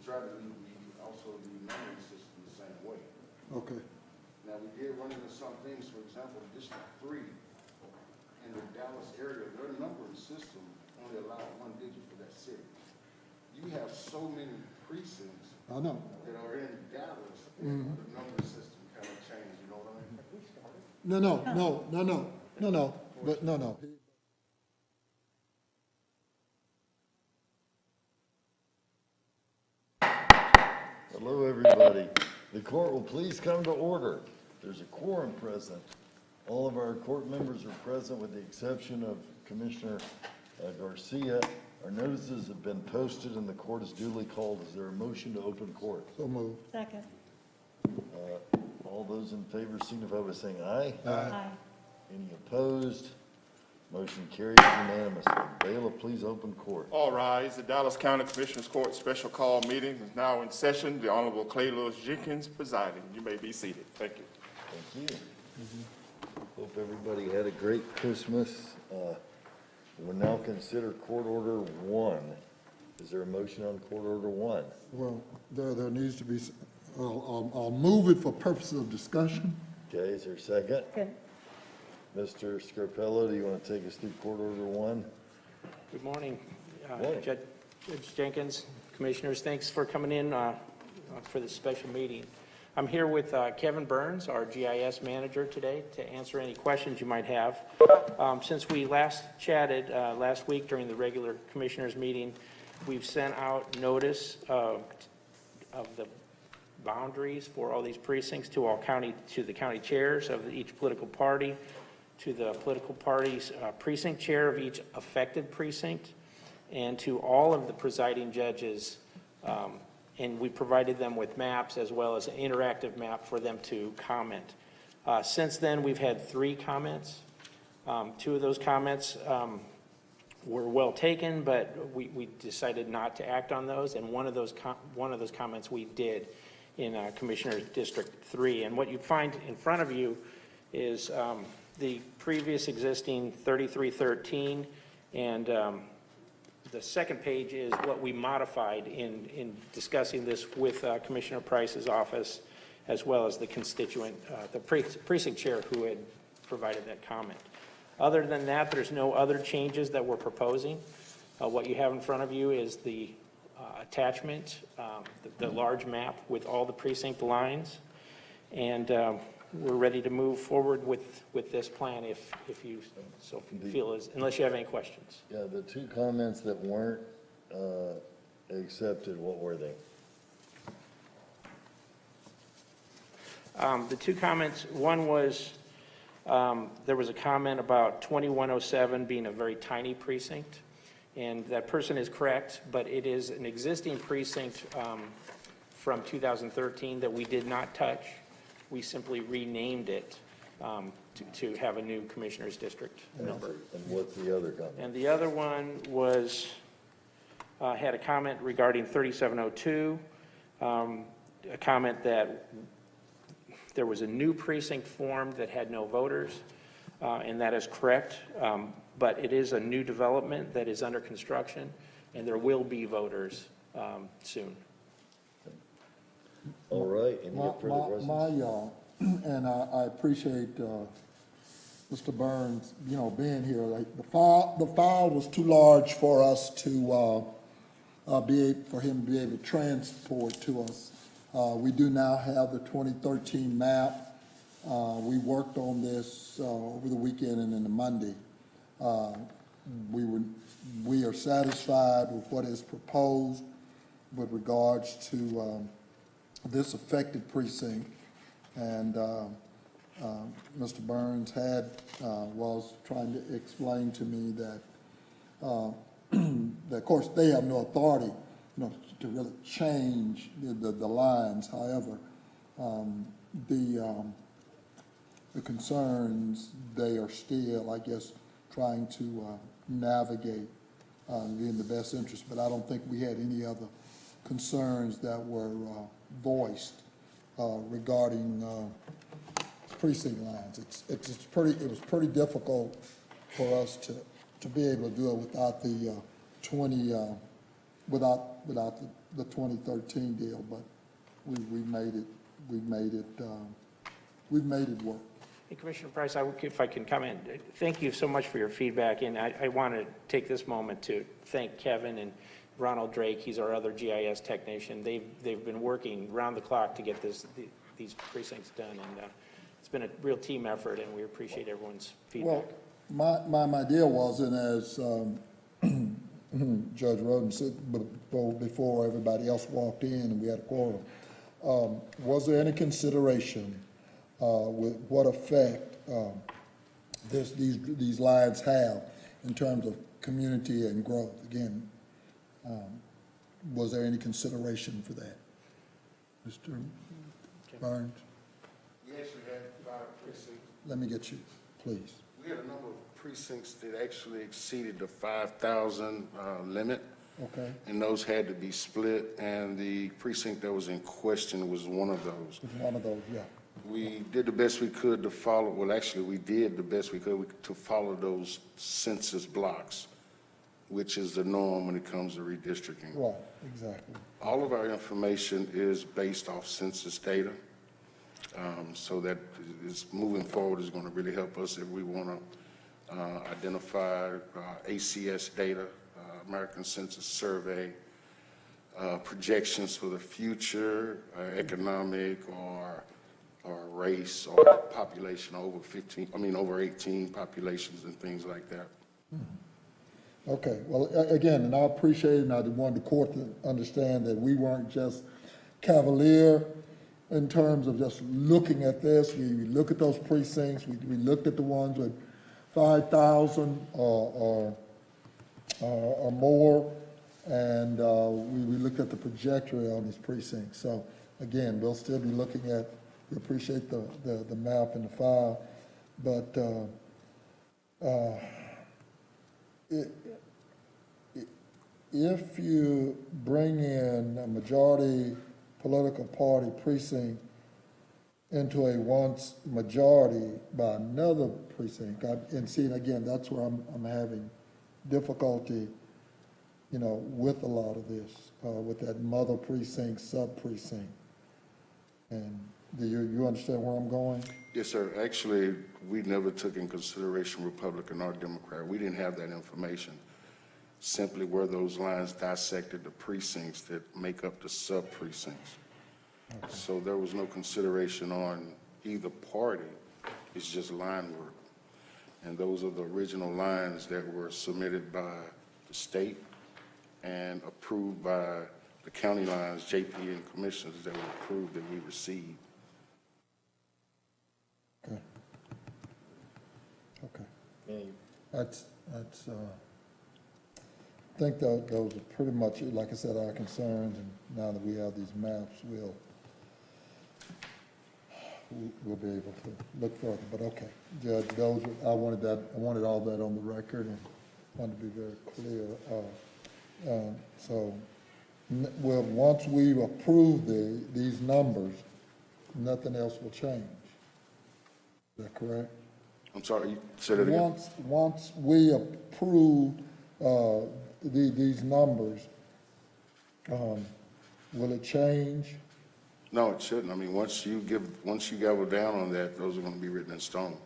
try to leave also the numbering system the same way. Okay. Now, we did run into some things, for example, District 3 in the Dallas area, their numbering system only allowed one digit for that city. You have so many precincts I know. that are in Dallas, and the numbering system kind of changed, you know what I mean? No. Hello, everybody. The court will please come to order. There's a quorum present. All of our court members are present with the exception of Commissioner Garcia. Our notices have been posted and the court is duly called. Is there a motion to open court? So moved. Second. All those in favor signify by saying aye. Aye. Any opposed? Motion carries unanimously. Bailiff, please open court. All rise. The Dallas County Commissioners Court Special Call Meeting is now in session. The Honorable Clay Lewis Jenkins presiding. You may be seated. Thank you. Thank you. Hope everybody had a great Christmas. We'll now consider Court Order 1. Is there a motion on Court Order 1? Well, there needs to be, I'll move it for purposes of discussion. Okay, is there a second? Good. Mr. Scarpello, do you want to take us through Court Order 1? Good morning, Morning. Judge Jenkins, Commissioners. Thanks for coming in for this special meeting. I'm here with Kevin Burns, our GIS manager today, to answer any questions you might have. Since we last chatted last week during the regular Commissioners meeting, we've sent out notice of the boundaries for all these precincts to the county chairs of each political party, to the political party's precinct chair of each affected precinct, and to all of the presiding judges. And we provided them with maps as well as an interactive map for them to comment. Since then, we've had 3 comments. 2 of those comments were well taken, but we decided not to act on those. And one of those comments we did in Commissioner District 3. And what you find in front of you is the previous existing 3313, and the second page is what we modified in discussing this with Commissioner Price's office, as well as the constituent, the precinct chair who had provided that comment. Other than that, there's no other changes that we're proposing. What you have in front of you is the attachment, the large map with all the precinct lines, and we're ready to move forward with this plan if you so feel, unless you have any questions. Yeah, the 2 comments that weren't accepted, what were they? The 2 comments, one was, there was a comment about 2107 being a very tiny precinct, and that person is correct, but it is an existing precinct from 2013 that we did not touch. We simply renamed it to have a new Commissioner's District number. And what's the other comment? And the other one was, had a comment regarding 3702, a comment that there was a new precinct formed that had no voters, and that is correct, but it is a new development that is under construction, and there will be voters soon. All right, any further questions? And I appreciate Mr. Burns, being here. Like the file was too large for us to for him to be able to transport to us. We do now have the 2013 map. We worked on this over the weekend and into Monday. We are satisfied with what is proposed with regards to this affected precinct, and Mr. Burns was trying to explain to me that, that of course they have no authority, to really change the lines. However, the concerns, they are still, I guess, trying to navigate in the best interest. But I don't think we had any other concerns that were voiced regarding precinct lines. It was pretty difficult for us to be able to do it without the without the 2013 deal, but we've made it work. Hey, Commissioner Price, if I can comment, thank you so much for your feedback, and I want to take this moment to thank Kevin and Ronald Drake. He's our other GIS technician. They've been working round the clock to get these precincts done, and it's been a real team effort, and we appreciate everyone's feedback. Well, my idea was, and as Judge Roden said before everybody else walked in and we had a quorum, was there any consideration with what effect these lines have in terms of community and growth? Again, was there any consideration for that? Mr. Burns? We actually had 5 precincts. Let me get you, please. We had a number of precincts that actually exceeded the 5,000 limit. Okay, And those had to be split, and the precinct that was in question was one of those. with one of those, yeah. We did the best we could to follow, well, actually, we did the best we could to follow those census blocks, which is the norm when it comes to redistricting. Right, exactly. All of our information is based off census data, so that is moving forward is going to really help us if we want to identify ACS data, American Census Survey, projections for the future, economic or race or population over 18 populations and things like that. Okay, well, again, and I appreciate it, and I wanted the court to understand that we weren't just cavalier in terms of just looking at this. We look at those precincts, we looked at the ones with 5,000 or more, and we looked at the trajectory on these precincts. So again, we'll still be looking at, we appreciate the map and the file, but if you bring in a majority political party precinct into a once majority by another precinct, and see, again, that's where I'm having difficulty, with a lot of this, with that mother precinct, sub-precinct. And do you understand where I'm going? Yes, sir. Actually, we never took in consideration Republican or Democrat. We didn't have that information. Simply where those lines dissected the precincts that make up the sub-precincts. Okay. So there was no consideration on either party. It's just line work. And those are the original lines that were submitted by the state and approved by the county lines, JP and commissioners that were approved that we received. Okay. Okay. Okay. That's I think those are pretty much, like I said, our concerns, and now that we have these maps, we'll be able to look further. But okay, Judge, I wanted all that on the record and wanted to be very clear. Once we approve these numbers, nothing else will change. Is that correct? I'm sorry, you said it again? Once we approve these numbers, will it change? No, it shouldn't. I mean, once you gavel down on that, those are going to be written in stone.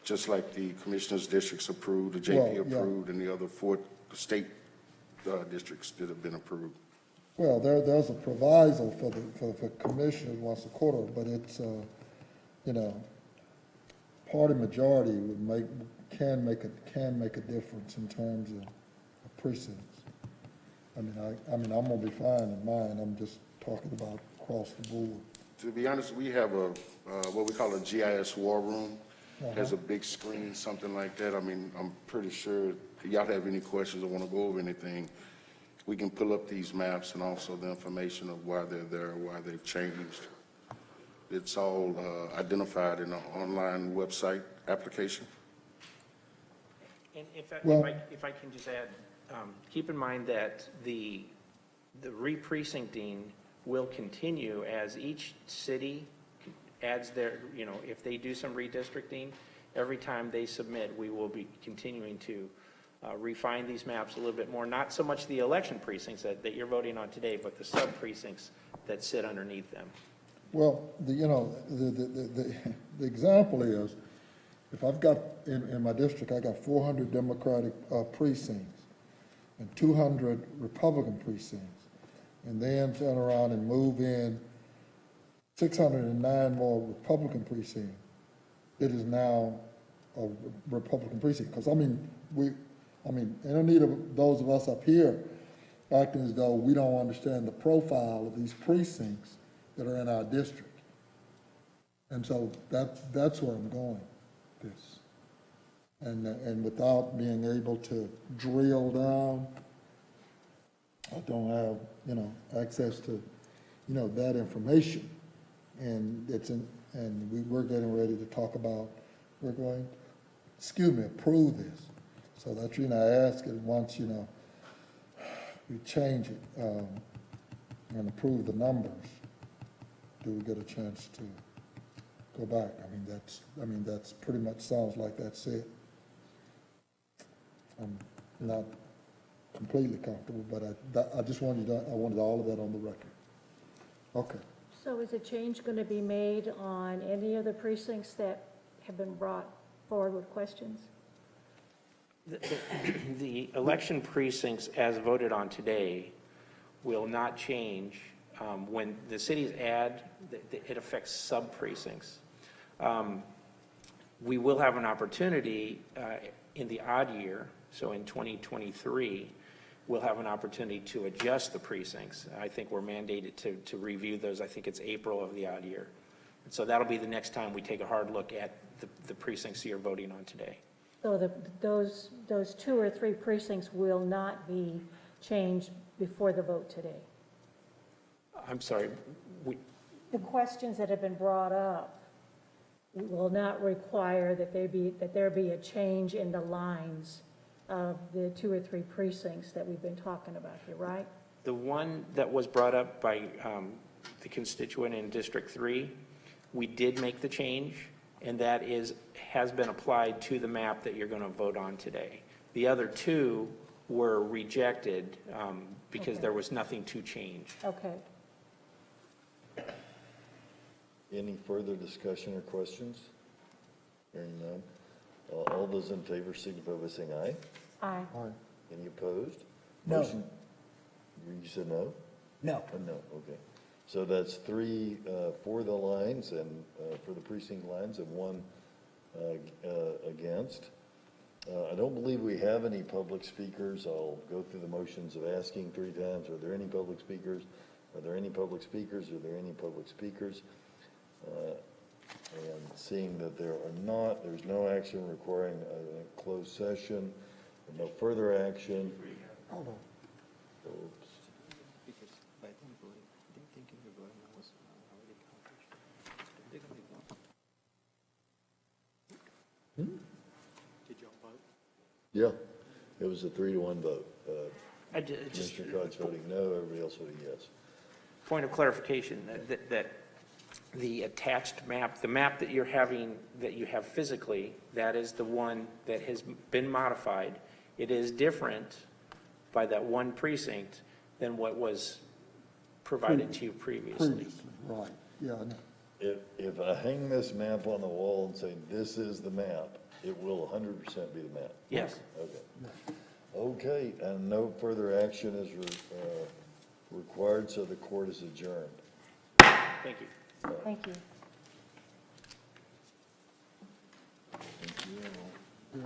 Just like the commissioners' districts approved, the JP approved, and the other 4 state districts that have been approved. Well, there's a proviso for commissioners once a quarter, but it's, party majority can make a difference in terms of precincts. I mean, I'm gonna be fine in mine. I'm just talking about across the board. To be honest, we have what we call a GIS war room. Has a big screen, something like that. I mean, I'm pretty sure if y'all have any questions or want to go over anything, we can pull up these maps and also the information of why they're there, why they've changed. It's all identified in an online website application. And if I can just add, keep in mind that the re-precincting will continue as each city adds their, if they do some redistricting, every time they submit, we will be continuing to refine these maps a little bit more, not so much the election precincts that you're voting on today, but the sub-precincts that sit underneath them. Well, the example is, if I've got, in my district, I got 400 Democratic precincts and 200 Republican precincts, and then turn around and move in 609 more Republican precincts, it is now a Republican precinct. Because, any of those of us up here acting as though we don't understand the profile of these precincts that are in our district. And so that's where I'm going with this. And without being able to drill down, I don't have, access to, that information. And we're getting ready to talk about, approve this. So that's, I ask it once, we change it, and approve the numbers, do we get a chance to go back? That's pretty much sounds like that's it. I'm not completely comfortable, but I just wanted all of that on the record. Okay. So is a change going to be made on any of the precincts that have been brought forward with questions? The election precincts as voted on today will not change. When the cities add, it affects sub-precincts. We will have an opportunity in the odd year, so in 2023, we'll have an opportunity to adjust the precincts. I think we're mandated to review those. I think it's April of the odd year. And so that'll be the next time we take a hard look at the precincts you're voting on today. So those 2 or 3 precincts will not be changed before the vote today? I'm sorry, The questions that have been brought up will not require that there be a change in the lines of the 2 or 3 precincts that we've been talking about here, right? the one that was brought up by the constituent in District 3, we did make the change, and that has been applied to the map that you're going to vote on today. The other 2 were rejected because Okay. there was nothing to change. Okay. Any further discussion or questions? Hearing none. All those in favor signify by saying aye. Aye. Any opposed? No. Motion- You said no? No. No, okay. So that's 3 for the lines and for the precinct lines and 1 against. I don't believe we have any public speakers. I'll go through the motions of asking 3 times. Are there any public speakers? Are there any public speakers? Are there any public speakers? And seeing that there are not, there's no action requiring a closed session, and no further action. Hold on. Oops. Because by them voting, they thinking the voting was already accomplished. They're gonna be gone. Did y'all vote? Yeah, it was a 3-to-1 vote. Just Commissioner Cox voting no, everybody else voting yes. point of clarification, that the attached map, the map that you have physically, that is the one that has been modified. It is different by that 1 precinct than what was provided to you previously. Right, yeah, I know. If I hang this map on the wall and say, this is the map, it will 100% be the map. Yes. Okay. Okay, and no further action is required, so the court is adjourned. Thank you. Thank you. Thank you. Yeah,